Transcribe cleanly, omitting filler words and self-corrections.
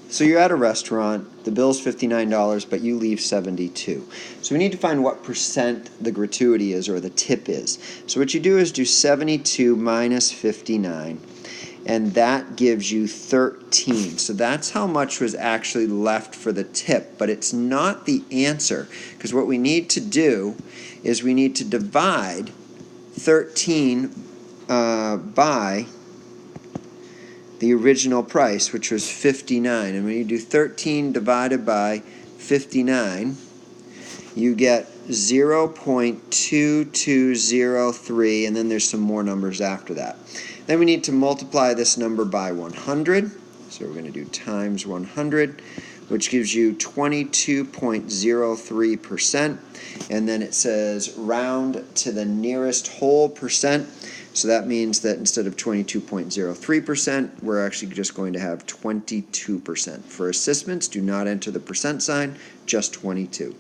So you're at a restaurant, the bill's $59, but you leave $72. So we need to find what percent the gratuity is, or the tip is. So what you do is do 72 minus 59, and that gives you 13. So that's how much was actually left for the tip, but it's not the answer, because what we need to do is we need to divide 13 by the original price, which was 59. And when you do 13 divided by 59, you get 0.2203, and then there's some more numbers after that. Then we need to multiply this number by 100. So we're going to do times 100, which gives you 22.03%. And then it says round to the nearest whole percent. So that means that instead of 22.03%, we're actually just going to have 22%. For assessments, do not enter the percent sign, just 22.